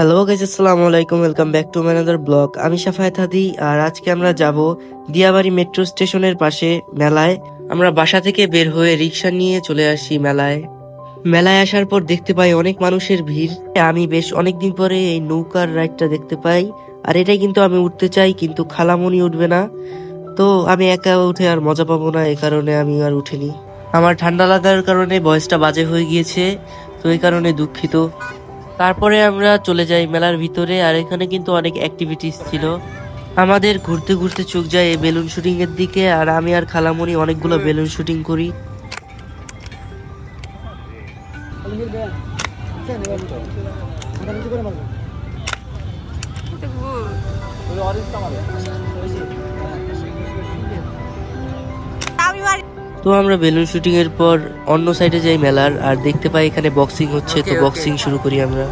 Hello guys, আসসালামু আলাইকুম। Welcome back to my another blog. আমি সাফায়েত হাদি, আর আজকে আমরা যাব দিয়াবাড়ি মেট্রো স্টেশনের পাশে মেলায়। আমরা বাসা থেকে বের হয়ে রিক্সা নিয়ে চলে আসি মেলায়। মেলায় আসার পর দেখতে পাই অনেক মানুষের ভিড়। আমি বেশ অনেকদিন পরে এই নৌকার রাইডটা দেখতে পাই, আর এটাই কিন্তু আমি উঠতে চাই, কিন্তু খালামণি উঠবে না। তো আমি একা উঠে আর মজা পাবো না, এই কারণে আমি আর উঠিনি। আমার ঠান্ডা লাগার কারণে ভয়েসটা বাজে হয়ে গিয়েছে, তো এই কারণে দুঃখিত। তারপরে আমরা চলে যাই মেলার ভিতরে, আর এখানে কিন্তু অনেক অ্যাক্টিভিটিস ছিল। আমাদের ঘুরতে ঘুরতে চোখ যায় এই বেলুন শুটিং এর দিকে, আর আমি আর খালামণি অনেকগুলো বেলুন শুটিং করি। তো আমরা বেলুন শুটিং এর পর অন্য সাইডে যাই মেলার, আর দেখতে পাই এখানে বক্সিং হচ্ছে, তো বক্সিং শুরু করি আমরা।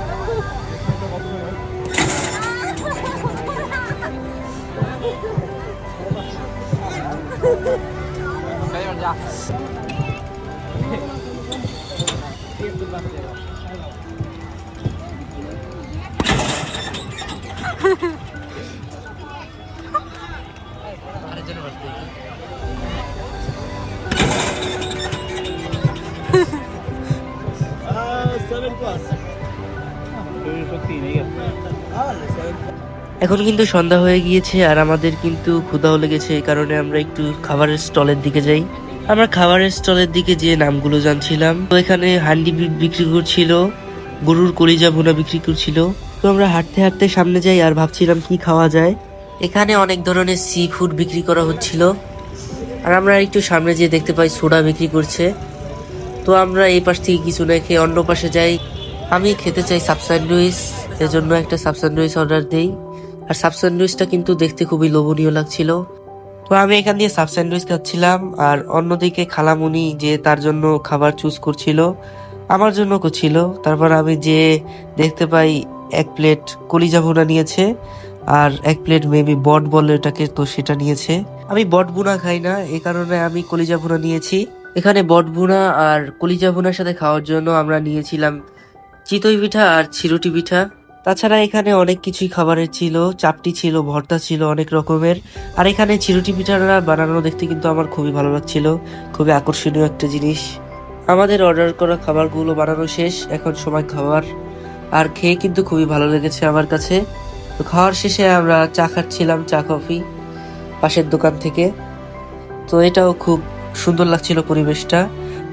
এখন কিন্তু সন্ধ্যা হয়ে গিয়েছে, আর আমাদের কিন্তু ক্ষুধাও লেগেছে, এই কারণে আমরা একটু খাবারের স্টলের দিকে যাই। আমরা খাবারের স্টলের দিকে যে নামগুলো জানছিলাম, তো এখানে হান্ডি বিফ বিক্রি করছিল, গরুর কলিজা ভুনা বিক্রি করছিল। তো আমরা হাঁটতে হাঁটতে সামনে যাই আর ভাবছিলাম কি খাওয়া যায়। এখানে অনেক ধরনের সি ফুড বিক্রি করা হচ্ছিল, আর আমরা একটু সামনে যেয়ে দেখতে পাই সোডা বিক্রি করছে। তো আমরা এই পাশ থেকে কিছু না খেয়ে অন্য পাশে যাই। আমি খেতে চাই সাব স্যান্ডউইচ, এজন্য একটা সাব স্যান্ডউইচ অর্ডার দেই। আর সাব স্যান্ডউইচটা কিন্তু দেখতে খুবই লোভনীয় লাগছিল। তো আমি এখান দিয়ে সাব স্যান্ডউইচ খাচ্ছিলাম, আর অন্যদিকে খালামুনি যে তার জন্য খাবার চুজ করছিল, আমার জন্য করছিল। তারপর আমি যে দেখতে পাই এক প্লেট কলিজা ভুনা নিয়েছে, আর এক প্লেট মেবি বট বলে এটাকে, তো সেটা নিয়েছে। আমি বট ভুনা খাই না, এই কারণে আমি কলিজা ভুনা নিয়েছি। এখানে বট ভুনা আর কলিজা ভুনার সাথে খাওয়ার জন্য আমরা নিয়েছিলাম চিতই পিঠা আর চিরুটি পিঠা। তাছাড়া এখানে অনেক কিছুই খাবারের ছিল, চাপটি ছিল, ভর্তা ছিল অনেক রকমের। আর এখানে চিরুটি পিঠাটা বানানো দেখতে কিন্তু আমার খুবই ভালো লাগছিল, খুবই আকর্ষণীয় একটা জিনিস। আমাদের অর্ডার করা খাবারগুলো বানানো শেষ, এখন সময় খাবার। আর খেয়ে কিন্তু খুবই ভালো লেগেছে আমার কাছে। তো খাওয়ার শেষে আমরা চা খাচ্ছিলাম, চা কফি পাশের দোকান থেকে। তো এটাও খুব সুন্দর লাগছিল পরিবেশটা।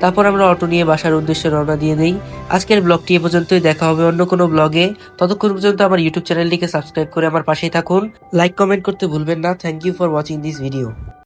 তারপর আমরা অটো নিয়ে বাসার উদ্দেশ্যে রওনা দিয়ে দেই। আজকের ব্লগটি এ পর্যন্তই, দেখা হবে অন্য কোনো ব্লগে। ততক্ষণ পর্যন্ত আমার ইউটিউব চ্যানেলটিকে সাবস্ক্রাইব করে আমার পাশেই থাকুন। লাইক কমেন্ট করতে ভুলবেন না। Thank you for watching this video.